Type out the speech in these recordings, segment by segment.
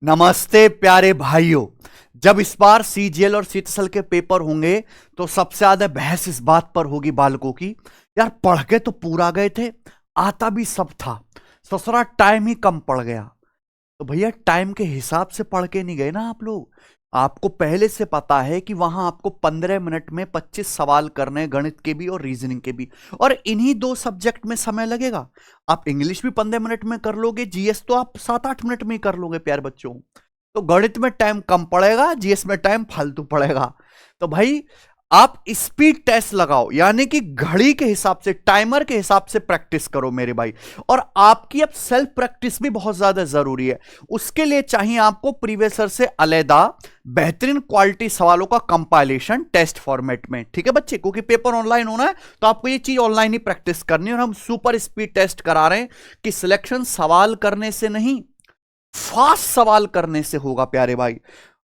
नमस्ते प्यारे भाइयों। जब इस बार सीजीएल और सीटीएसएल के पेपर होंगे तो सबसे ज्यादा बहस इस बात पर होगी बालकों की, यार पढ़ के तो पूरा गए थे, आता भी सब था, ससुरा टाइम ही कम पड़ गया। तो भैया टाइम के हिसाब से पढ़ के नहीं गए ना आप लोग। आपको पहले से पता है कि वहां आपको 15 मिनट में 25 सवाल करने हैं, गणित के भी और रीजनिंग के भी, और इन्हीं दो सब्जेक्ट में समय लगेगा। आप इंग्लिश भी 15 मिनट में कर लोगे, जीएस तो आप 7-8 मिनट में ही कर लोगे प्यारे बच्चों। तो गणित में टाइम कम पड़ेगा, जीएस में टाइम फालतू पड़ेगा। तो भाई आप स्पीड टेस्ट लगाओ, यानी कि घड़ी के हिसाब से, टाइमर के हिसाब से प्रैक्टिस करो मेरे भाई। और आपकी अब सेल्फ प्रैक्टिस भी बहुत ज्यादा जरूरी है। उसके लिए चाहिए आपको प्रीवियस ईयर से अलहदा बेहतरीन क्वालिटी सवालों का कंपाइलेशन टेस्ट फॉर्मेट में, ठीक है बच्चे, क्योंकि पेपर ऑनलाइन होना है तो आपको ये चीज ऑनलाइन ही प्रैक्टिस करनी है। और हम सुपर स्पीड टेस्ट करा रहे हैं कि सिलेक्शन सवाल करने से नहीं, फास्ट सवाल करने से होगा प्यारे भाई।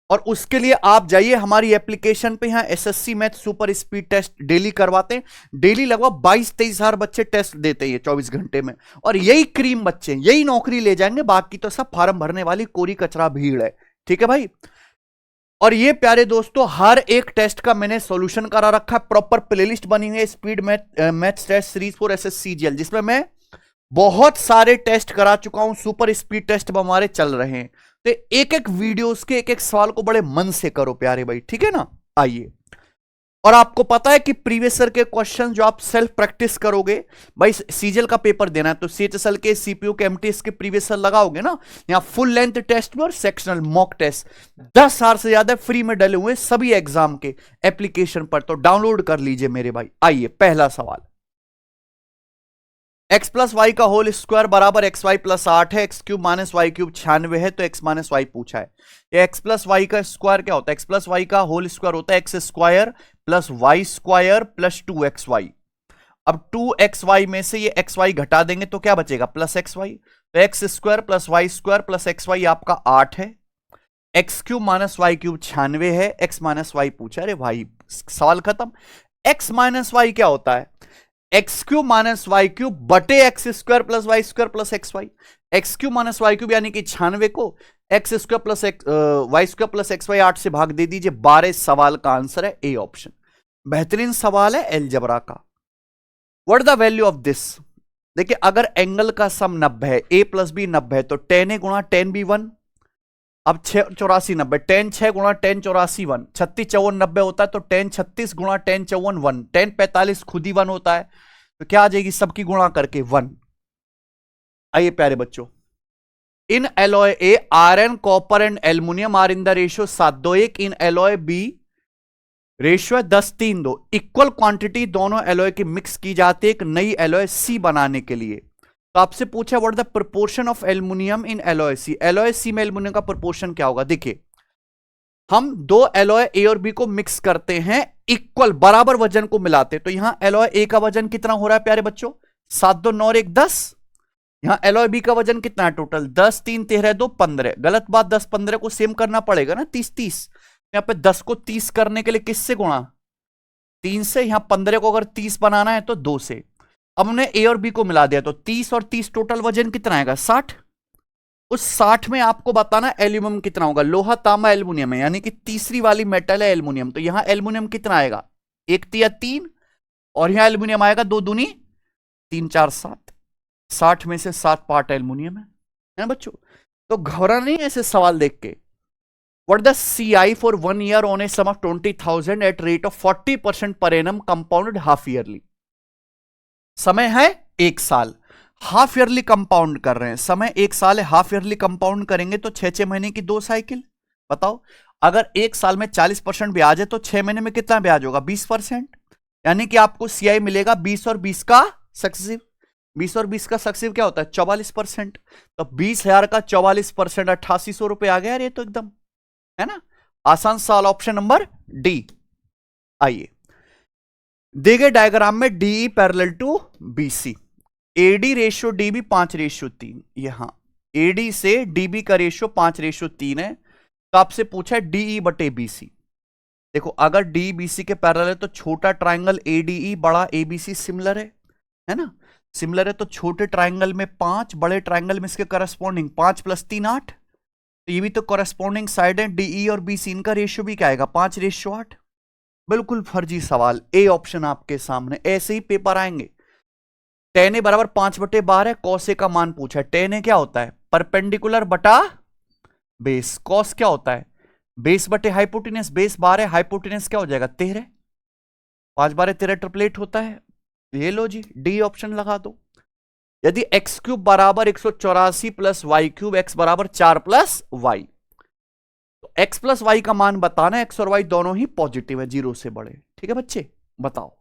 और उसके लिए आप जाइए हमारी एप्लीकेशन पे, यहां SSC math super speed test daily करवाते हैं। डेली लगभग 22-23 हजार बच्चे टेस्ट देते हैं 24 घंटे में, और यही क्रीम बच्चे, यही नौकरी ले जाएंगे, बाकी तो सब फार्म भरने वाली कोरी कचरा भीड़ है, ठीक है भाई। और ये प्यारे दोस्तों हर एक टेस्ट का मैंने सॉल्यूशन करा रखा है, प्रॉपर प्लेलिस्ट बनी हुई है speed math test series for SSC CGL, जिसमें मैं बहुत सारे टेस्ट करा चुका हूं। सुपर स्पीड टेस्ट हमारे चल रहे हैं, तो एक एक वीडियोस के एक एक सवाल को बड़े मन से करो प्यारे भाई, ठीक है ना। आइए, और आपको पता है कि प्रीवियस ईयर के क्वेश्चन जो आप सेल्फ प्रैक्टिस करोगे, भाई सीजीएल का पेपर देना है तो सीएचएसएल के, सीपीयू के, एमटीएस के प्रीवियस ईयर लगाओगे ना, यहां फुल लेंथ टेस्ट में और सेक्शनल मॉक टेस्ट 10 हजार से ज्यादा फ्री में डले हुए सभी एग्जाम के एप्लीकेशन पर, तो डाउनलोड कर लीजिए मेरे भाई। आइए पहला सवाल, एक्स प्लस वाई का होल स्क्वायर बराबर एक्स वाई प्लस 8 है, x cube minus Y cube 96 है, तो एक्स माइनस वाई पूछा है। ये एक्स प्लस वाई का स्क्वायर क्या होता है? एक्स प्लस वाई का होल स्क्वायर होता है x square plus Y square plus 2xy। अब 2xy में से ये xy घटा देंगे तो क्या बचेगा? Plus xy। तो x square plus Y square plus xy आपका 8 है, x cube minus Y cube 96 है, एक्स माइनस वाई पूछा। अरे भाई सवाल खत्म। एक्स माइनस वाई क्या होता है? X cube minus Y cube बटे X square plus Y square plus X Y. X cube minus Y cube यानी कि 96 को X square plus Y square plus X Y 8 से भाग दे दीजिए, 12 सवाल का आंसर है ए ऑप्शन। बेहतरीन सवाल है अलजेब्रा का। What the value of this? देखिए अगर एंगल का सम 90 है, ए प्लस बी 90 है, तो टेन ए गुणा टेन बी 1। अब 6 84 90, टेन 6 गुणा टेन 84 1, 36 54 90 होता है, तो टेन 36 गुणा टेन 54 1, टेन 45 खुद ही 1 होता है, तो क्या आ जाएगी? सबकी गुणा करके 1। आइए प्यारे बच्चों, in alloy A iron copper and aluminium are in the ratio 7:1, in alloy B ratio है 10:3:2। इक्वल क्वांटिटी दोनों एलॉय की मिक्स की जाती है एक नई एलॉय सी बनाने के लिए। तो आपसे पूछा what the proportion of aluminium in alloy C. Alloy C में एल्यूमिनियम का प्रोपोर्शन क्या होगा? देखिए हम दो एलॉय ए और बी को मिक्स करते हैं, इक्वल बराबर वजन को मिलाते हैं, तो यहां एलॉय ए का वजन कितना हो रहा है प्यारे बच्चों? 7 2 9 और 1 10। यहां एलॉय बी का वजन कितना है टोटल? 10 3 13 2 15। गलत बात, 10 15 को सेम करना पड़ेगा ना, 30 30। यहां पे 10 को 30 करने के लिए किससे गुणा? 3 से। यहां 15 को अगर 30 बनाना है तो 2 से। अब हमने ए और बी को मिला दिया, तो 30 और 30 टोटल वजन कितना आएगा? 60। उस 60 में आपको बताना एल्यूमिनियम कितना होगा। लोहा तांबा एल्यूमिनियम है, यानी कि तीसरी वाली मेटल है एल्यूमिनियम, तो यहां एल्यूमिनियम कितना आएगा? 1 3 3, और यहां एल्यूमिनियम आएगा 2 दूनी 3 4 7। 60 में से 7 पार्ट एल्यूमिनियम है ना बच्चों। तो घबराना नहीं ऐसे सवाल देख के। What the CI for 1 year on a sum of 20,000 at rate of 40% per annum compounded half yearly. समय है 1 साल, हाफ ईयरली कंपाउंड कर रहे हैं। समय 1 साल है, हाफ ईयरली कंपाउंड करेंगे तो 6-6 महीने की 2 साइकिल। बताओ अगर 1 साल में 40% ब्याज है तो 6 महीने में कितना ब्याज होगा? 20%। यानी कि आपको सीआई मिलेगा 20 और 20 का सक्सेसिव। 20 और 20 का सक्सेसिव क्या होता है? 44%। तो 20,000 का 44% 8800 रुपए आ गया यार, ये तो एकदम है ना आसान सवाल। Option number D. आइए, दिए गए डायग्राम में DE parallel to BC, AD ratio DB 5:3। यहां एडी से डीबी का रेशियो 5:3 है, तो आपसे पूछा है डीई बटे बीसी। देखो अगर डी बीसी के पैरेलल है तो छोटा ट्राइंगल एडीई बड़ा एबीसी सिमिलर है ना, सिमिलर है, तो छोटे ट्राइंगल में 5, बड़े ट्राइंगल में इसके करस्पॉन्डिंग 5 + 3 8। तो ये भी तो कॉरेस्पॉन्डिंग साइड है, डीई और बीसी, इनका रेशियो भी क्या आएगा 5:8। बिल्कुल फर्जी सवाल, ए ऑप्शन आपके सामने। ऐसे ही पेपर आएंगे। tan ए बराबर 5/12 है, cos ए का मान पूछा है। tan ए क्या होता है परपेंडिकुलर बटा बेस, cos क्या होता है बेस बटे हाइपोटेनस, बेस 12, हाइपोटेनस क्या हो जाएगा 13, 5/12 ट्रिपलेट होता है। ये लो जी, डी ऑप्शन लगा दो। यदि एक्स क्यूब बराबर 184 प्लस वाई क्यूब, एक्स बराबर 4 प्लस वाई, तो एक्स प्लस वाई का मान बताना, एक्स और वाई दोनों ही पॉजिटिव है, 0 से बड़े। ठीक है बच्चे, बताओ।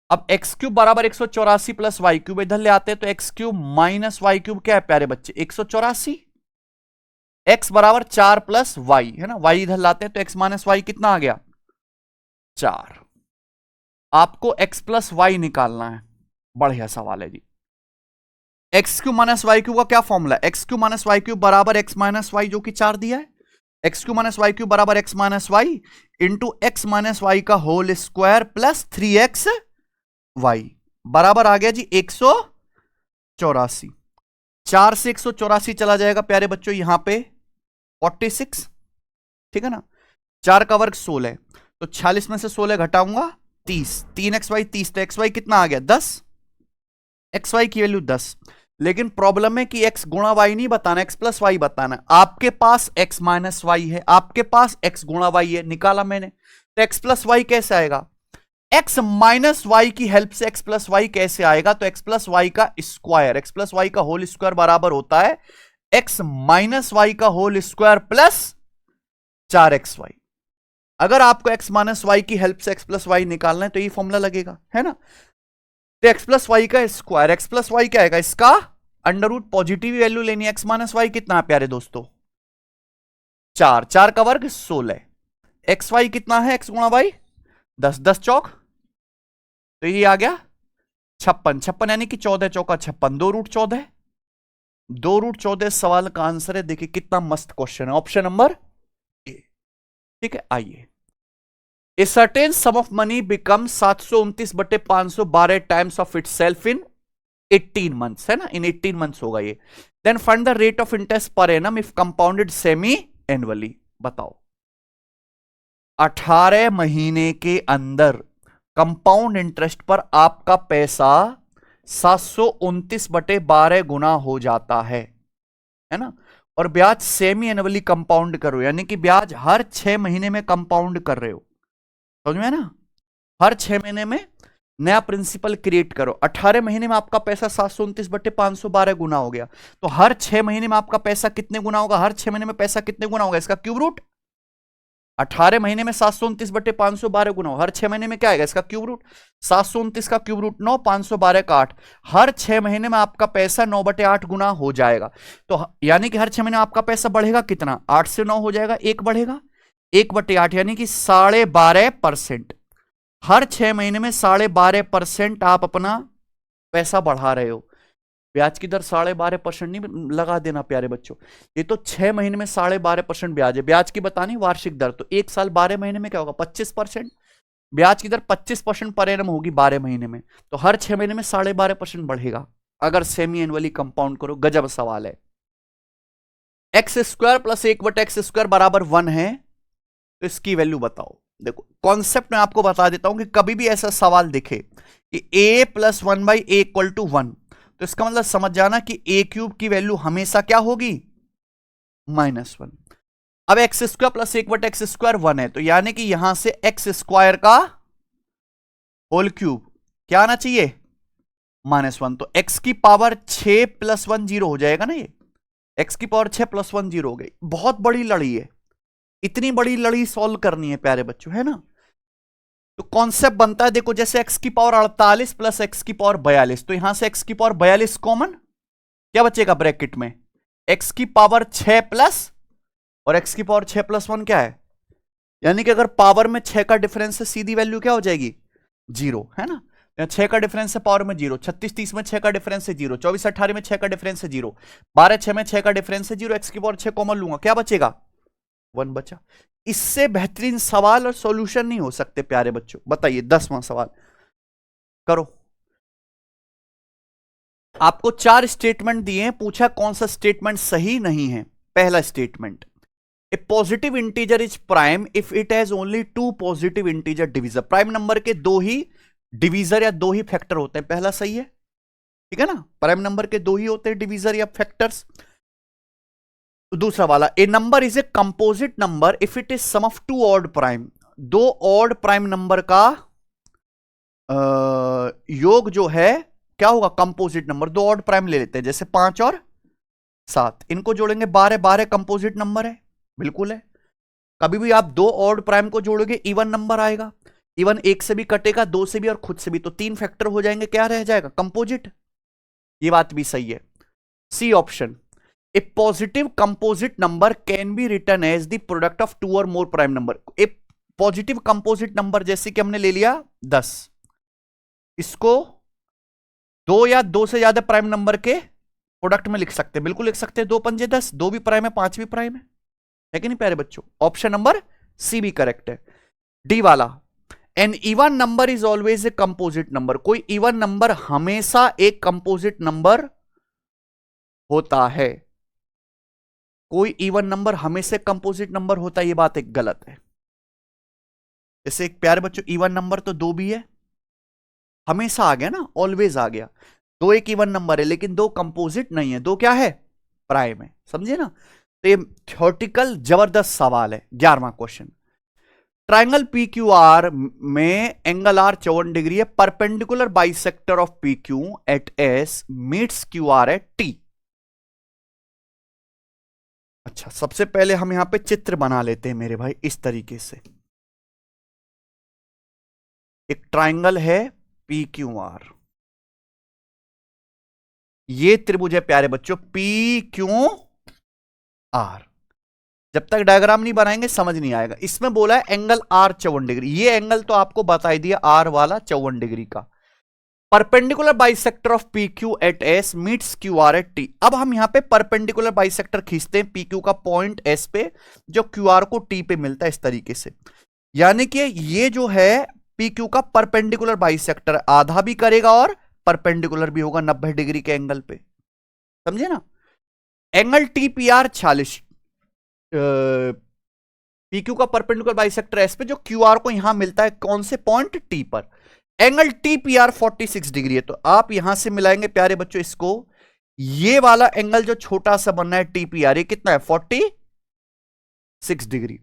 अब एक्स क्यूब बराबर 184 प्लस वाई क्यूब, इधर ले आते हैं तो x cube minus Y cube क्या है प्यारे बच्चे 184, एक्स बराबर 4 प्लस वाई है ना, वाई इधर लाते हैं तो एक्स माइनस वाई कितना आ गया 4। आपको एक्स प्लस वाई निकालना है, बढ़िया सवाल है जी। X cube minus Y cube का क्या फॉर्मूला है, x cube minus Y cube बराबर एक्स माइनस वाई जो कि 4 दिया है, x cube minus Y cube बराबर X minus Y into X minus Y का whole square plus 3x Y बराबर आ गया जी 184। 4 से 184 चला जाएगा प्यारे बच्चों यहां पे 46, ठीक है ना। 4 का वर्ग 16, तो 46 में से 16 घटाऊंगा 30, 3xy 30, तो xy कितना आ गया 10, xy की वैल्यू 10। लेकिन प्रॉब्लम है कि x गुणा y नहीं बताना, x प्लस वाई बताना। आपके पास x माइनस वाई है, आपके पास x गुणा y है, निकाला मैंने, तो x प्लस वाई कैसे आएगा, x माइनस वाई की हेल्प से x प्लस वाई कैसे आएगा, तो x प्लस वाई का स्क्वायर, x प्लस वाई का होल स्क्वायर बराबर होता है x माइनस वाई का होल स्क्वायर प्लस 4xy। अगर आपको x माइनस वाई की हेल्प से x प्लस वाई निकालना है तो ये फॉर्मूला लगेगा, है ना। तो x प्लस वाई का स्क्वायर, x प्लस वाई क्या आएगा इसका अंडर रूट, पॉजिटिव वैल्यू लेनी है। x माइनस वाई कितना है प्यारे दोस्तों 4, 4 का वर्ग 16, एक्स वाई कितना है x गुणा वाई 10, 10 चौक, तो ये आ गया 56, 56 यानी कि 14 चौका 56, 2 रूट 14, 2 रूट 14 सवाल का आंसर है। देखिए कितना मस्त क्वेश्चन है, ऑप्शन नंबर ए। ठीक है, आइए। A certain sum of money becomes 729/512 times of itself in 18 months, है ना, in 18 months होगा ये। Then find the rate of interest per annum if compounded semi annually। बताओ 18 महीने के अंदर कंपाउंड इंटरेस्ट पर आपका पैसा 729/12 गुना हो जाता है ना, और ब्याज सेमी एनुअली कंपाउंड करो, यानी कि ब्याज हर 6 महीने में कंपाउंड कर रहे हो, समझ में ना, हर 6 महीने में नया प्रिंसिपल क्रिएट करो। 18 महीने में आपका पैसा 729/512 गुना हो गया, तो हर 6 महीने में आपका पैसा कितने गुना होगा, हर 6 महीने में पैसा कितने गुना होगा, इसका क्यूब रूट। 18 महीने में 729/512 गुना हो, हर 6 महीने में क्या आएगा इसका क्यूब रूट, 729 का क्यूब रूट 9, 512 का 8, हर 6 महीने में आपका पैसा 9/8 गुना हो जाएगा। तो यानी कि हर 6 महीने में आपका पैसा बढ़ेगा कितना, 8 से 9 हो जाएगा, 1 बढ़ेगा, 1/8 यानी कि 12.5%। हर 6 महीने में 12.5% आप अपना पैसा बढ़ा रहे हो। ब्याज की दर 12.5% नहीं लगा देना प्यारे बच्चों, ये तो 6 महीने में 12.5% ब्याज है। ब्याज की बतानी वार्षिक दर, तो 1 साल 12 महीने में क्या होगा 25%, ब्याज की दर 25% पर एनम होगी 12 महीने में, तो हर 6 महीने में 12.5% बढ़ेगा अगर सेमी एनुअली कंपाउंड करो। गजब सवाल है। एक्स स्क्वायर प्लस 1/x² बराबर 1 है, तो इसकी वैल्यू बताओ। देखो कॉन्सेप्ट में आपको बता देता हूं कि कभी भी ऐसा सवाल दिखे कि a + 1/a = 1, तो इसका मतलब समझ जाना कि a³ की वैल्यू हमेशा क्या होगी -1। अब x² प्लस 1/x² 1 है, तो यानी कि यहां से x² का होल क्यूब क्या आना चाहिए -1, तो x की पावर 6 + 1 0 हो जाएगा ना, ये x की पावर 6 + 1 0 हो गई। बहुत बड़ी लड़ी है, इतनी बड़ी लड़ी सॉल्व करनी है प्यारे बच्चों, है ना। तो कॉन्सेप्ट बनता है, देखो जैसे x की पावर 48 प्लस x की पावर 42, तो यहां से x की पावर 42 कॉमन, क्या बचेगा ब्रैकेट में x की पावर 6 प्लस, और x की पावर 6 + 1 क्या है, यानी कि अगर पावर में 6 का डिफरेंस है सीधी वैल्यू क्या हो जाएगी 0, है ना। 6 का डिफरेंस है पावर में 0, 36 30 में 6 का डिफरेंस है 0, 24 18 में 6 का डिफरेंस है 0, 12 6 में 6 का डिफरेंस है 0, x की पावर 6 कॉमन लूंगा, क्या बचेगा 1 बचा। इससे बेहतरीन सवाल और सॉल्यूशन नहीं हो सकते प्यारे बच्चों। बताइए 10वां सवाल करो। आपको 4 स्टेटमेंट दिए हैं, पूछा कौन सा स्टेटमेंट सही नहीं है। पहला statement, a positive integer is prime if it has only two positive integer divisor. Prime number के दो ही डिवीजर या दो ही फैक्टर होते हैं, पहला सही है, ठीक है ना, प्राइम नंबर के दो ही होते हैं डिवीजर या फैक्टर्स। दूसरा वाला, a number is a composite number if it is sum of two odd prime. दो ऑड प्राइम नंबर का योग जो है क्या होगा, कंपोजिट नंबर। दो ऑड प्राइम ले लेते हैं, जैसे 5 और 7, इनको जोड़ेंगे 12, 12 कंपोजिट नंबर है, बिल्कुल है। कभी भी आप दो ऑड प्राइम को जोड़ोगे इवन नंबर आएगा, इवन एक से भी कटेगा, दो से भी और खुद से भी, तो 3 फैक्टर हो जाएंगे, क्या रह जाएगा, कंपोजिट। ये बात भी सही है। C option, a positive composite number can be written as the product of two or more prime number. A positive composite number जैसे कि हमने ले लिया 10, इसको 2 या 2 से ज्यादा प्राइम नंबर के प्रोडक्ट में लिख सकते हैं, बिल्कुल लिख सकते हैं, 2 पंजे 10, 2 भी प्राइम है, 5 भी प्राइम है कि नहीं प्यारे बच्चों। ऑप्शन नंबर सी भी करेक्ट है। डी वाला, an even number is always a composite number. कोई इवन नंबर हमेशा एक कंपोजिट नंबर होता है, कोई इवन नंबर हमेशा कंपोजिट नंबर होता है, ये बात एक गलत है। जैसे एक प्यारे बच्चों इवन नंबर तो 2 भी है, हमेशा आ गया ना, ऑलवेज आ गया। 2 एक इवन नंबर है लेकिन 2 कंपोजिट नहीं है, 2 क्या है, प्राइम है, समझे ना। तो ये थ्योरेटिकल जबरदस्त सवाल है। 11वां question, triangle P Q R में एंगल आर 54 डिग्री है, perpendicular bisector of P Q at S meets Q R at T. अच्छा, सबसे पहले हम यहां पे चित्र बना लेते हैं मेरे भाई, इस तरीके से। एक ट्राइंगल है पी क्यू आर, ये त्रिभुज है प्यारे बच्चों पी क्यू आर। जब तक डायग्राम नहीं बनाएंगे समझ नहीं आएगा। इसमें बोला है एंगल आर 54 डिग्री, ये एंगल तो आपको बता ही दिया आर वाला 54 डिग्री का। Perpendicular bisector of P Q at S meets Q R at T. अब हम यहां पे परपेंडिकुलर बाइसेक्टर खींचते हैं पी क्यू का पॉइंट एस पे, जो क्यू आर को टी पे मिलता है, इस तरीके से। यानी कि ये जो है पी क्यू का परपेंडिकुलर बाइसेक्टर, आधा भी करेगा और परपेंडिकुलर भी होगा 90 डिग्री के एंगल पे, समझे ना। Angle T P R 46, P Q का परपेंडिकुलर बाइसेक्टर एस पे, जो क्यू आर को यहां मिलता है कौन से पॉइंट टी पर। Angle T P R 46 degree है, तो आप यहां से मिलाएंगे प्यारे बच्चों इसको, ये वाला एंगल जो छोटा सा बनना है टी पी आर, ये कितना है 46 डिग्री।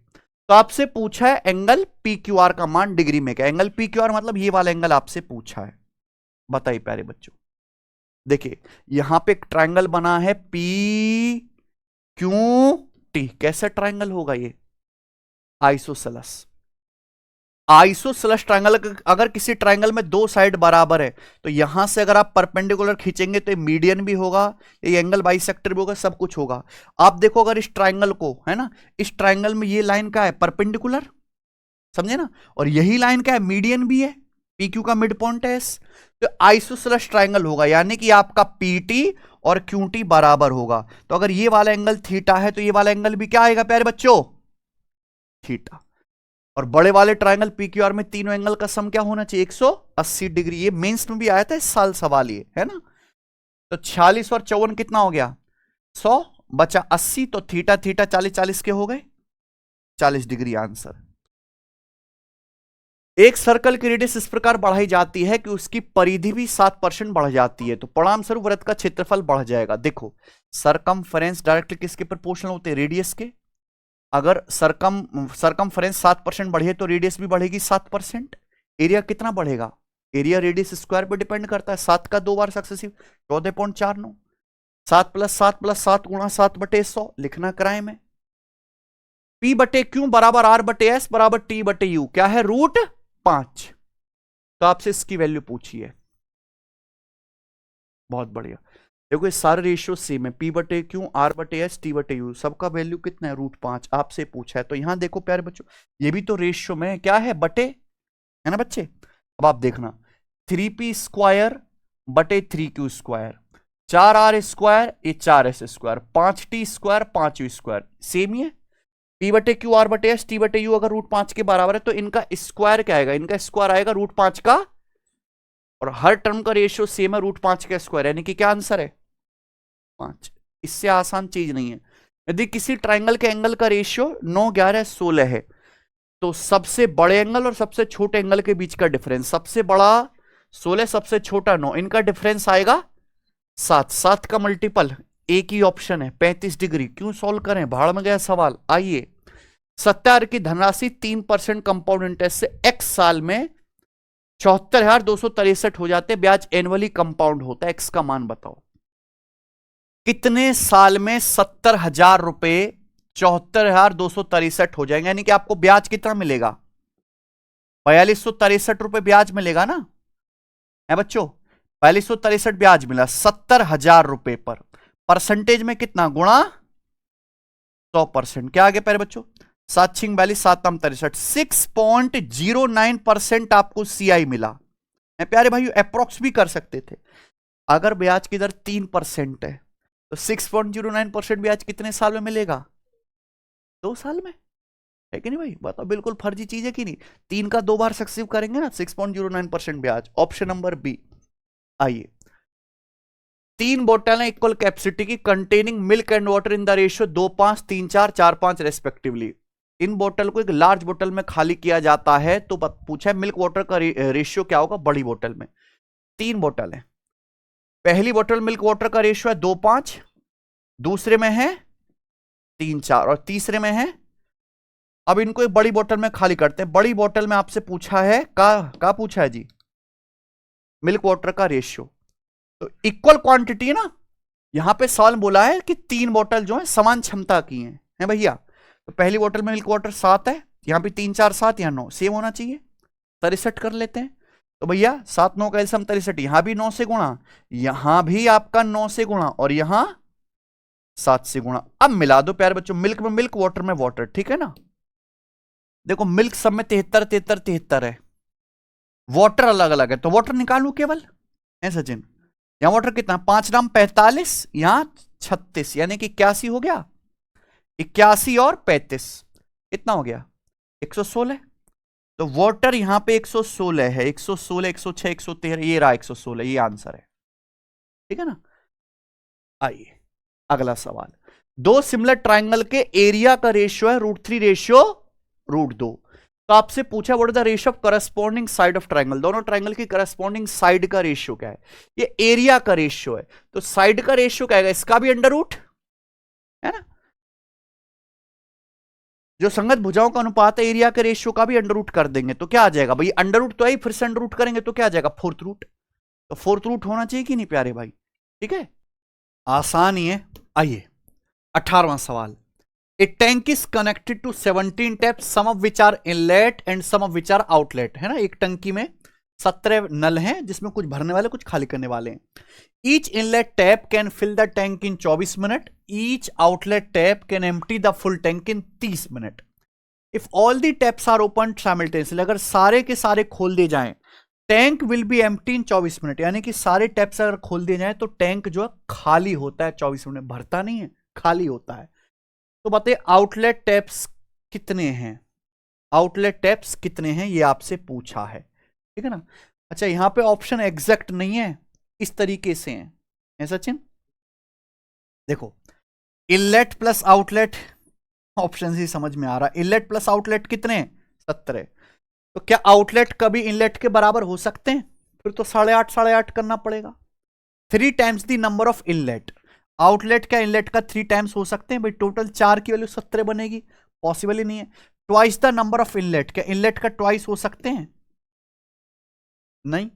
तो आपसे पूछा है एंगल पी क्यू आर का मान डिग्री में क्या। एंगल पी क्यू आर मतलब ये वाला एंगल आपसे पूछा है, बताइए प्यारे बच्चों। देखिए यहां पे एक ट्राइंगल बना है पी क्यू टी, कैसा ट्राइंगल होगा ये, आइसोसेलेस। आइसोसेलेस ट्राइंगल, अगर किसी ट्राइंगल में 2 साइड बराबर है तो यहां से अगर आप परपेंडिकुलर खींचेंगे तो ये मीडियन भी होगा, ये एंगल बाइसेक्टर भी होगा, सब कुछ होगा। आप देखो अगर इस ट्राइंगल को, है ना, इस ट्राइंगल में ये लाइन क्या है, परपेंडिकुलर, समझे ना, और यही लाइन क्या है, मीडियन भी है, पी क्यू का मिड पॉइंट है एस, तो आइसोसेलेस ट्राइंगल होगा, यानी कि आपका पी टी और क्यू टी बराबर होगा। तो अगर ये वाला एंगल थीटा है तो ये वाला एंगल भी क्या आएगा प्यारे बच्चों, थीटा। और बड़े वाले ट्राइंगल पी क्यू आर में तीनों एंगल का सम क्या होना चाहिए, 180 डिग्री। ये मेंस में भी आया था इस साल सवाल, ये है ना। तो 46 और 54 कितना हो गया, 100 बचा 80, तो थीटा थीटा 40 40 के हो गए, 40 डिग्री आंसर। एक सर्कल की रेडियस इस प्रकार बढ़ाई जाती है कि उसकी परिधि भी 7% बढ़ जाती है, तो परिणाम स्वरूप वृत्त का क्षेत्रफल बढ़ जाएगा। देखो सरकमफेरेंस डायरेक्टली किसके प्रोपोर्शनल होते हैं, रेडियस के। अगर सरकमफेरेंस 7% बढ़े तो रेडियस भी बढ़ेगी 7%। एरिया कितना बढ़ेगा, एरिया रेडियस स्क्वायर पे डिपेंड करता है, 7 का 2 बार सक्सेसिव 14.49, 7 + 7 + 7 × 7/100 लिखना क्राइम है। P बटे क्यू बराबर R बटे S बराबर T बटे U, क्या है, √5। तो आपसे इसकी वैल्यू पूछिए, बहुत बढ़िया। देखो ये सारे रेशियो सेम है, P बटे क्यू, R बटे S, T बटे U, सबका वैल्यू कितना है, √5 आपसे पूछा है। तो यहां देखो प्यारे बच्चों, ये भी तो रेशियो में क्या है, बटे, है ना बच्चे। अब आप देखना 3p² बटे 3q², 4r², ये 4s², 5t², 5u², सेम ही है। P बटे क्यू, R बटे S, T बटे U अगर √5 के बराबर है तो इनका स्क्वायर क्या आएगा, इनका स्क्वायर आएगा √5 का, और हर टर्म का रेशियो सेम है, √5 का स्क्वायर, यानी कि क्या आंसर है, 5। इससे आसान चीज नहीं है। यदि किसी ट्राइंगल के एंगल का रेशियो 9, 11, 16 है तो सबसे बड़े एंगल और सबसे छोटे एंगल के बीच का डिफरेंस, सबसे बड़ा 16, सबसे छोटा 9, इनका डिफरेंस आएगा 7। 7 का मल्टीपल एक ही ऑप्शन है 35 डिग्री। क्यों सॉल्व करें, भाड़ में गया सवाल। आइए, 70,000 की धनराशि 3% कंपाउंड इंटरेस्ट से x साल में 74,263 हो जाते, ब्याज एनुअली कंपाउंड होता है। x का मान बताओ कितने साल में 70,000 रुपए 74,263 हो जाएंगे, यानी कि आपको ब्याज कितना मिलेगा, 4263 रुपए ब्याज मिलेगा ना है बच्चों। 4263 ब्याज मिला 70,000 रुपए पर। परसेंटेज में कितना, गुणा 100%। क्या आगे पहले बच्चों, 7 छिंग 42, 7 तम 63, 6.09% आपको सीआई मिला। प्यारे भाइयों, अप्रोक्स भी कर सकते थे। अगर ब्याज की दर 3% है तो 6.09% ब्याज कितने साल में मिलेगा, 2 साल में, है कि नहीं भाई, बताओ बिल्कुल फर्जी चीज है कि नहीं। 3 का 2 बार सक्सेसिव करेंगे ना, 6.09% ब्याज, ऑप्शन नंबर बी। आइए, 3 बोतल है इक्वल कैपेसिटी की containing milk and water in the ratio 2, 5, 3, 4, 4, 5 respectively. इन बोतल को एक लार्ज बोतल में खाली किया जाता है तो पूछा है मिल्क वाटर का रेशियो क्या होगा बड़ी बोतल में। 3 बोतल है, पहली बोतल मिल्क वाटर का रेशियो है 2, 5, दूसरे में है 3, 4 और तीसरे में है। अब इनको एक बड़ी बोतल में खाली करते हैं। बड़ी बोतल में आपसे पूछा है का पूछा है जी, मिल्क वाटर का रेशियो। तो इक्वल क्वांटिटी है ना, यहां पे सवाल बोला है कि 3 बोतल जो है समान क्षमता की है भैया। तो पहली बोतल में मिल्क वाटर 7 है, यहां पे 3, 4, 7, यहां 9, सेम होना चाहिए। 63 कर लेते हैं। तो भैया 7, 9 का एलसीएम 63, यहां भी 9 से गुणा, यहां भी आपका 9 से गुणा और यहां 7 से गुणा। अब मिला दो प्यारे बच्चों, मिल्क में मिल्क, वाटर में वाटर, ठीक है ना। देखो मिल्क सब में 73, 73, 73 है, वाटर अलग अलग है, तो वाटर निकालू केवल, है सचिन। यहां वाटर कितना, 5 नाम 45, यहां 36, यानी कि 81 हो गया। 81 और 35 कितना हो गया, 116। तो वाटर यहां पे 116 है, 116, 106, 113, ये रहा 116, ये आंसर है, ठीक है ना। आइए अगला सवाल, 2 सिमिलर ट्राइंगल के एरिया का रेशियो है √3 रेशियो √2। तो आपसे पूछा what is the ratio of corresponding side of triangle. दोनों ट्राइंगल की करस्पॉन्डिंग साइड का रेशियो क्या है, ये एरिया का रेशियो है। तो साइड का रेशियो क्या है, इसका भी अंडर रूट है ना, जो संगत भुजाओं का अनुपात है एरिया के रेशियो का भी अंडर रूट कर देंगे तो क्या आ जाएगा भाई, अंडर रूट तो है, फिर से अंडर रूट करेंगे तो क्या आ जाएगा, 4th रूट। तो 4th रूट होना चाहिए कि नहीं प्यारे भाई, ठीक है, आसान ही है। आइए 18वां सवाल, a tank is connected to 17 taps, some of which are inlet and some of which are outlet, है ना। एक टंकी में 17 नल हैं जिसमें कुछ भरने वाले कुछ खाली करने वाले हैं। Each inlet tap can fill the tank in 24 minute, each outlet tap can empty the full tank in 30 minute. If all the taps are open simultaneously, अगर सारे के सारे खोल दिए जाएं, tank will be empty in 24 minute, यानी कि सारे टैप्स अगर खोल दिए जाएं तो टैंक जो है खाली होता है 24 मिनट, भरता नहीं है, खाली होता है। तो बताइए आउटलेट टैप्स कितने हैं, आउटलेट टैप्स कितने हैं, ये आपसे पूछा है, ठीक है ना। अच्छा यहां पे ऑप्शन एग्जैक्ट नहीं है, इस तरीके से है सचिन। देखो इनलेट प्लस आउटलेट, ऑप्शन ही समझ में आ रहा, इनलेट प्लस आउटलेट कितने, 17। तो क्या आउटलेट कभी इनलेट के बराबर हो सकते हैं, फिर तो 8.5 8.5 करना पड़ेगा। 3 times the number of inlet, outlet क्या इनलेट का 3 टाइम्स हो सकते हैं भाई, टोटल 4 की वैल्यू 17 बनेगी, पॉसिबल ही नहीं है। Twice the number of inlet, क्या इनलेट का ट्वाइस हो सकते हैं, नहीं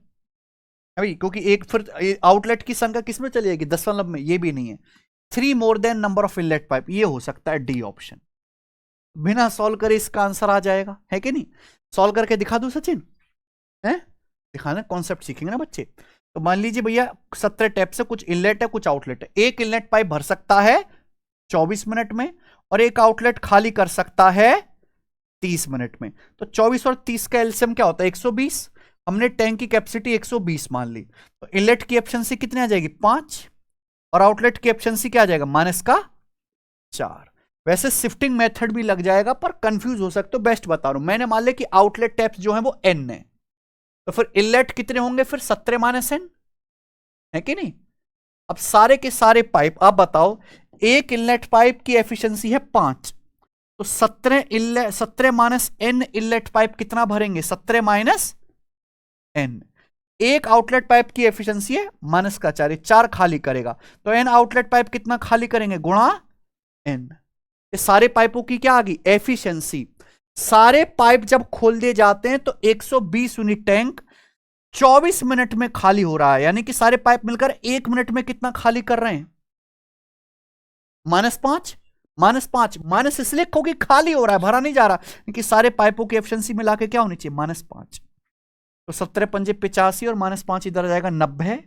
अभी, क्योंकि एक फिर आउटलेट की संख्या किसमें चली जाएगी, दशमलव में, ये भी नहीं है। 3 more than number of inlet pipe, ये हो सकता है डी ऑप्शन। बिना सॉल्व करे इसका आंसर आ जाएगा, है कि नहीं। सॉल्व करके दिखा दूं सचिन, है दिखाना, कॉन्सेप्ट सीखेंगे ना बच्चे। तो मान लीजिए भैया 17 टैप से कुछ इनलेट है कुछ आउटलेट है, एक इनलेट पाइप भर सकता है 24 मिनट में और एक आउटलेट खाली कर सकता है 30 मिनट में। तो 24 और 30 का एलसीएम क्या होता है, 120। हमने टैंक की कैपेसिटी 120 मान ली, तो इनलेट की एफिशिएंसी कितनी आ जाएगी, 5, और आउटलेट की एफिशिएंसी क्या आ जाएगा, -4। वैसे शिफ्टिंग मेथड भी लग जाएगा पर कंफ्यूज हो सकते हो, बेस्ट बता रहा हूं। मैंने मान लिया कि आउटलेट टैप्स जो है वो n है, तो फिर इनलेट कितने होंगे, फिर 17 - n, है कि नहीं। अब सारे के सारे पाइप, आप बताओ एक इनलेट पाइप की एफिशिएंसी है 5, तो 17 माइनस एन इनलेट पाइप कितना भरेंगे, 17 माइनस एन। एक आउटलेट पाइप की एफिशिएंसी है माइनस का 4, 4 खाली करेगा, तो एन आउटलेट पाइप कितना खाली करेंगे, गुणा एन। ये सारे पाइपों की क्या आ गई, एफिशिएंसी। सारे पाइप जब खोल दिए जाते हैं तो 120 यूनिट टैंक 24 मिनट में खाली हो रहा है, यानी कि सारे पाइप मिलकर 1 मिनट में कितना खाली कर रहे हैं, -5। -5 माइनस इसलिए क्योंकि खाली हो रहा है, भरा नहीं जा रहा, क्योंकि सारे पाइपों की एफिशिएंसी मिला के क्या होनी चाहिए, -5। तो 17 पंजे 85 और -5 इधर आ जाएगा 90,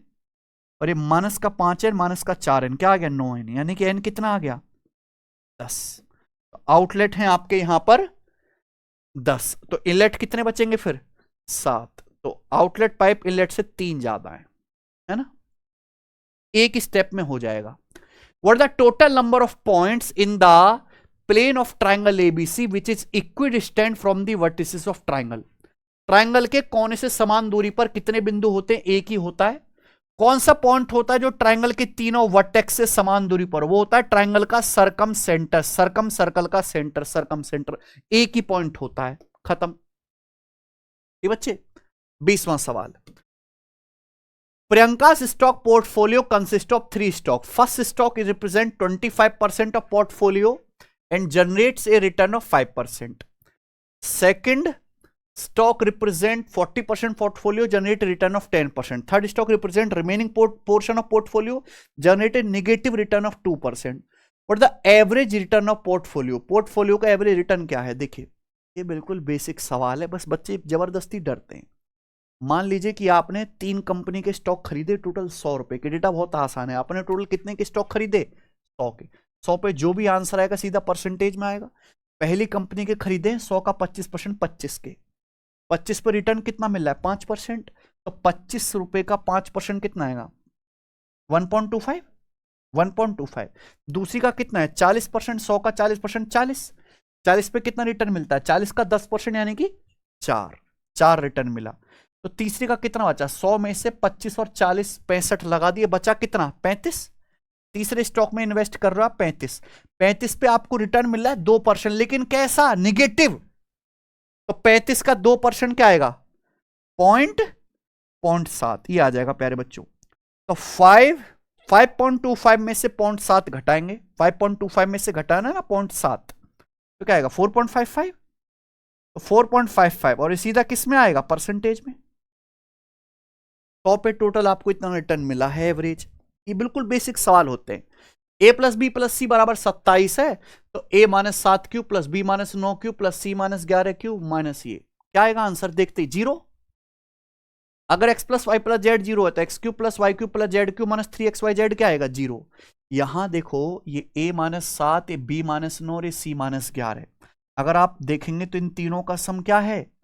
और ये माइनस का 5 है, माइनस का 4 एन, क्या आ गया 9 एन, यानी कि एन कितना आ गया 10। तो आउटलेट है आपके यहां पर 10, तो इनलेट कितने बचेंगे फिर 7, तो आउटलेट पाइप इनलेट से 3 ज्यादा है ना, एक स्टेप में हो जाएगा। What the total number of points in the plane of triangle ABC which is equidistant from the vertices of triangle. Triangle के कोने से समान दूरी पर कितने बिंदु होते हैं, एक ही होता है। कौन सा पॉइंट होता है जो ट्राइंगल के तीनों वर्टेक्स से समान दूरी पर, वो होता है ट्राइंगल का सरकम सेंटर, सरकम सर्कल का सेंटर, सरकम सेंटर, एक ही पॉइंट होता है, खत्म। ये बच्चे 20वां सवाल, Priyanka's stock portfolio consists of 3 stocks. First stock is represent 25% of portfolio and generates a return of 5%. Second stock represent 40% portfolio, generate a return of 10%. Third stock represent remaining portion of portfolio, generate a negative return of 2%. What the average return of portfolio? Portfolio का average return क्या है, देखिए ये बिल्कुल basic सवाल है, बस बच्चे जबरदस्ती डरते हैं। मान लीजिए कि आपने 3 कंपनी के स्टॉक खरीदे टोटल 100 रुपए के, डेटा बहुत आसान है, आपने टोटल कितने के स्टॉक खरीदे 100 के, 100 पे जो भी आंसर आएगा सीधा परसेंटेज में आएगा। पहली कंपनी के खरीदे 100 का 25%, 25 के, 25 पर रिटर्न कितना मिल रहा है 5%, तो 25 रुपए का 5% कितना आएगा 1.25, 1.25। दूसरी का कितना है 40%, 100 का 40%, 40 पे कितना रिटर्न मिलता है, 40 का 10% यानी कि 4 रिटर्न मिला। तो तीसरी का कितना बचा, 100 में से 25 और 40 65 लगा दिए, बचा कितना 35। तीसरे स्टॉक में इन्वेस्ट कर रहा 35 पे आपको रिटर्न मिल रहा है 2%, लेकिन कैसा निगेटिव, तो 35 का 2% क्या आएगा 0.7, ये आ जाएगा प्यारे बच्चों। तो 5.25 में से 0.7 घटाएंगे, 5.25 में से घटाना ना 0.7, तो क्या आएगा 4.55, तो 4.55 और सीधा किस में आएगा परसेंटेज में। 100 पे टोटल आपको इतना रिटर्न मिला है एवरेज। ये बिल्कुल बेसिक सवाल होते हैं। a plus b plus c बराबर 27 है, तो a minus 7 cube plus b minus 9 cube plus c minus 11 cube minus ये क्या आएगा आंसर, देखते ही 0। अगर x plus y plus z 0 है तो x cube plus y cube plus z cube minus 3xyz क्या आएगा 0। यहां देखो ये a माइनस 7, ये b माइनस 9 और ये c माइनस 11। अगर आप देखेंगे तो इन तीनों का सम क्या है,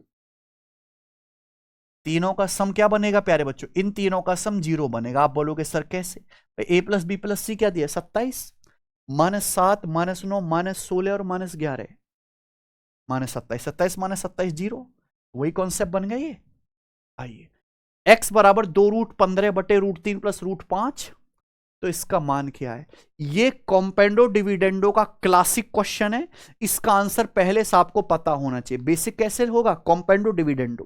तीनों का सम क्या बनेगा प्यारे बच्चों, इन तीनों का सम 0 बनेगा। आप बोलोगे सर कैसे, a प्लस बी प्लस सी क्या दिया 27, माइनस 7 माइनस 9 माइनस 16 और माइनस 11 माइनस 27, 27 माइनस 27 0, वही कॉन्सेप्ट बन गया ये। आइए x बराबर 2√15/√3 प्लस √5, तो इसका मान क्या है, ये कॉम्पेंडो डिविडेंडो का क्लासिक क्वेश्चन है, इसका आंसर पहले से आपको पता होना चाहिए। बेसिक कैसे होगा, कॉम्पेंडो डिविडेंडो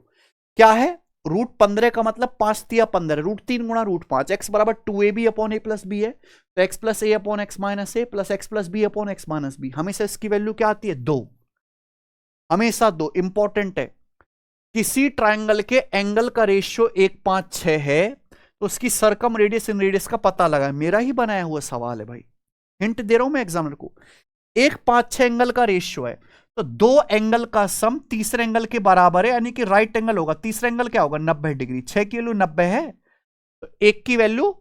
क्या है, √15 का मतलब 5 तिया 15, √3 गुणा √5, x बराबर 2ab upon a plus B है, तो x plus a upon x minus a plus x plus b upon x minus b. हमेशा इसकी वैल्यू क्या आती है 2, हमेशा 2, इंपॉर्टेंट है। किसी ट्राइंगल के एंगल का रेशियो 1:5:6 है तो उसकी सरकम रेडियस इन रेडियस का पता लगा, मेरा ही बनाया हुआ सवाल है भाई, हिंट दे रहा हूं मैं एग्जामिनर को। 1:5:6 एंगल का रेशियो है, तो 2 एंगल का सम तीसरे एंगल के बराबर है, यानी कि राइट एंगल होगा, तीसरा एंगल क्या होगा 90 डिग्री, 6 की वैल्यू 90 है, तो 1 की वैल्यू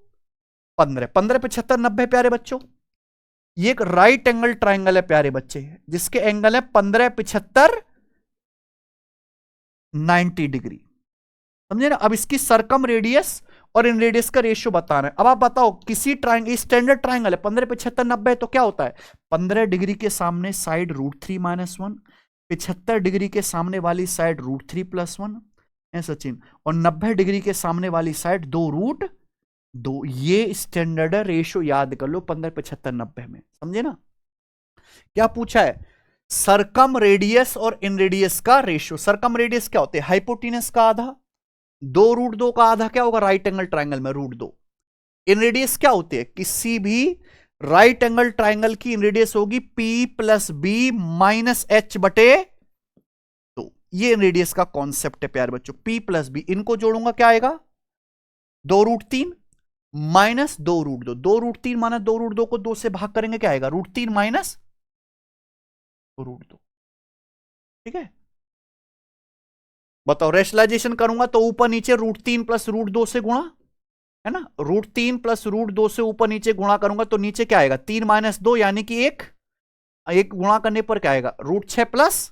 15, 15 पे 76 90 प्यारे बच्चों। ये एक राइट एंगल ट्राइंगल है प्यारे बच्चे, जिसके एंगल है 15 75 90 डिग्री, समझे ना। अब इसकी सरकम रेडियस और इन रेडियस का रेशियो बताना है। अब आप बताओ किसी ट्राइंगल, स्टैंडर्ड ट्राइंगल है 15 पे 76 90, तो क्या होता है 15 डिग्री के सामने साइड √3 - 1, 75 डिग्री के सामने वाली साइड √3 + 1 है सचिन, और 90 डिग्री के सामने वाली साइड 2 √, 2। ये स्टैंडर्ड रेशियो याद कर लो 15, 75, 90 में, समझे ना। क्या पूछा है, सरकम रेडियस और इन रेडियस का रेशियो। सरकम रेडियस क्या होते हैं, हाइपोटेनस का आधा, 2√2 का आधा क्या होगा राइट एंगल ट्राइंगल में √2। इन रेडियस क्या होती है, किसी भी राइट एंगल ट्राइंगल की इन रेडियस होगी P + B - H बटे 2। ये इन रेडियस का कॉन्सेप्ट है प्यारे बच्चों। P + B, इनको जोड़ूंगा क्या आएगा, 2√3 - 2√2। 2√3 माना 2√2 को 2 से भाग करेंगे क्या आएगा, √3 - 2√2। ठीक है, बताओ रेशनलाइजेशन करूंगा तो ऊपर नीचे √3 + √2 से गुणा, है ना। √3 + √2 से ऊपर नीचे गुणा करूंगा तो नीचे क्या आएगा, 3 - 2 यानी कि एक गुणा करने पर क्या आएगा, √6 +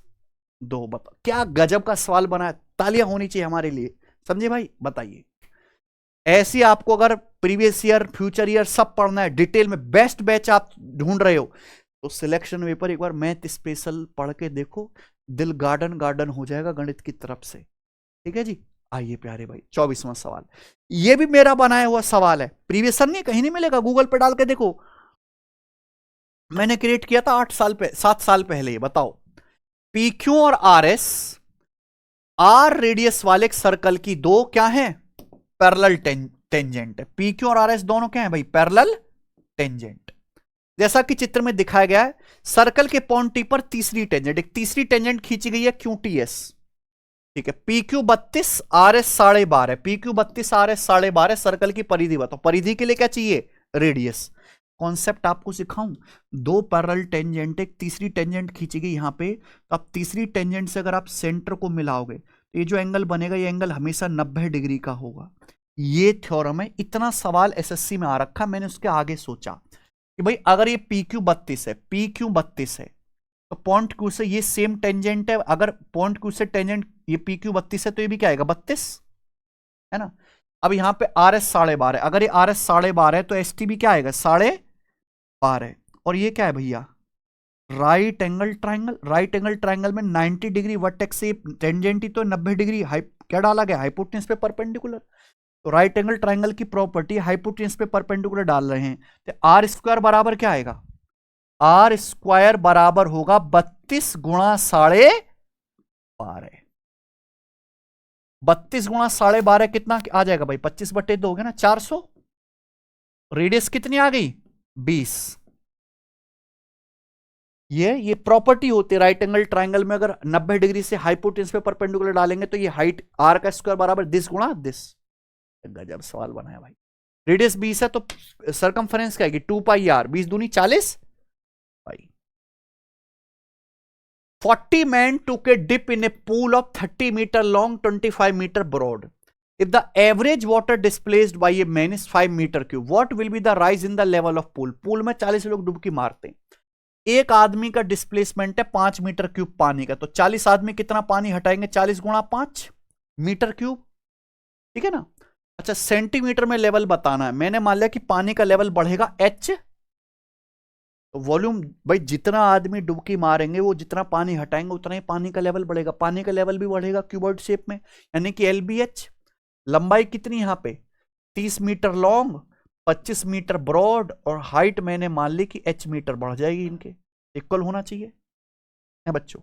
2। बताओ क्या गजब का सवाल बना है, तालियां होनी चाहिए हमारे लिए, समझे भाई। बताइए, ऐसी आपको अगर प्रीवियस ईयर फ्यूचर ईयर सब पढ़ना है डिटेल में, बेस्ट बैच आप ढूंढ रहे हो तो सिलेक्शन पेपर एक बार मैथ स्पेशल पढ़ के देखो, दिल गार्डन गार्डन हो जाएगा गणित की तरफ से। ठीक है जी, आइए प्यारे भाई 24वां सवाल। ये भी मेरा बनाया हुआ सवाल है, प्रीवियस नहीं, कहीं नहीं मिलेगा, गूगल पे डाल के देखो, मैंने क्रिएट किया था 7 साल पहले। बताओ, PQ और RS R रेडियस वाले सर्कल की दो क्या है, पैरेलल टेंजेंट है। PQ और RS दोनों क्या है भाई, पैरेलल टेंजेंट। जैसा कि चित्र में दिखाया गया है, सर्कल के पॉइंट टी पर तीसरी टेंजेंट, एक तीसरी टेंजेंट खींची गई है QTS। ठीक है, PQ 32 RS 12.5, PQ 32 RS 12.5 circle की परिधि बताओ। परिधि के लिए क्या चाहिए, रेडियस। कॉन्सेप्ट आपको सिखाऊं, दो पैरेलल टेंजेंट, एक तीसरी टेंजेंट खींची गई यहां पे, तो अब तीसरी टेंजेंट से अगर आप सेंटर को मिलाओगे तो ये जो एंगल बनेगा, ये एंगल हमेशा 90 डिग्री का होगा। ये थ्योरम है, इतना सवाल SSC में आ रखा, मैंने उसके आगे सोचा कि भाई अगर ये PQ 32 है, PQ 32 है तो पॉइंट Q से ये सेम टेंजेंट है, अगर पॉइंट Q से टेंजेंट ये PQ 32 है तो ये भी क्या आएगा 32, है ना। अब यहां पे RS 12.5 है, अगर ये RS 12.5 है तो ST भी क्या आएगा 12.5। और ये क्या है भैया, right angle triangle. Right angle triangle में 90 डिग्री वर्टेक्स से टेंजेंट ही तो 90 डिग्री क्या डाला गया, हाइपोटेनस पे परपेंडिकुलर। तो राइट एंगल ट्राइंगल की प्रॉपर्टी हाइपोटेनस पे परपेंडिकुलर डाल रहे हैं, तो R स्क्वायर बराबर क्या आएगा, R स्क्वायर बराबर होगा 32 × 12.5। 32 × 12.5 कितना आ जाएगा भाई, 25/2 हो गया ना, 400। रेडियस कितनी आ गई, 20। ये प्रॉपर्टी होती है राइट एंगल ट्राइंगल में, अगर 90 डिग्री से हाइपोटेनस पे परपेंडिकुलर डालेंगे तो ये हाइट R का स्क्वायर बराबर 10 × 10। गजब सवाल बनाया भाई। रेडियस 20 है तो सरकमफरेंस क्या आएगी 2πr, 20 दूनी 40 भाई। 40 men took a dip in a pool of 30 meter long, 25 meter broad. If the average water displaced by a man is 5 meter cube, what will be the rise in the level of pool? Pool में 40 लोग डुबकी मारते हैं, एक आदमी का displacement है 5 metre cube पानी का, तो 40 आदमी कितना पानी हटाएंगे, 40 × 5 मीटर क्यूब। ठीक है ना। अच्छा, सेंटीमीटर में लेवल बताना है, मैंने मान लिया कि पानी का लेवल बढ़ेगा H, तो वॉल्यूम भाई जितना आदमी डुबकी मारेंगे वो जितना पानी हटाएंगे उतना ही पानी का लेवल बढ़ेगा, पानी का लेवल भी बढ़ेगा क्यूबॉइड शेप में, यानी कि LBH। लंबाई कितनी यहां पे 30 मीटर लॉन्ग, 25 मीटर ब्रॉड, और हाइट मैंने मान ली कि H मीटर बढ़ जाएगी, इनके इक्वल होना चाहिए है बच्चों।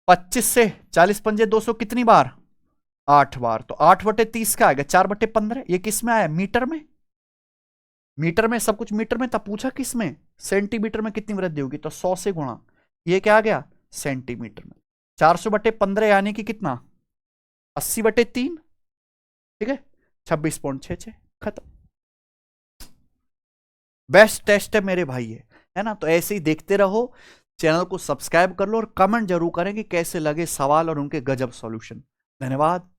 25 से 40 पंजे 200 कितनी बार, 8 बार, तो 8/30 का आएगा 4/15। ये किस में आया, मीटर में। मीटर में सब कुछ मीटर में था, पूछा किस में, सेंटीमीटर में कितनी वृद्धि होगी, तो 100 से गुणा, ये क्या आ गया सेंटीमीटर में। 400/15 यानी कि कितना 80/3। ठीक है, 26.66 खत्म। बेस्ट टेस्ट है मेरे भाई है ना। तो ऐसे ही देखते रहो, चैनल को सब्सक्राइब कर लो और कमेंट जरूर करें कि कैसे लगे सवाल और उनके गजब सॉल्यूशन। धन्यवाद।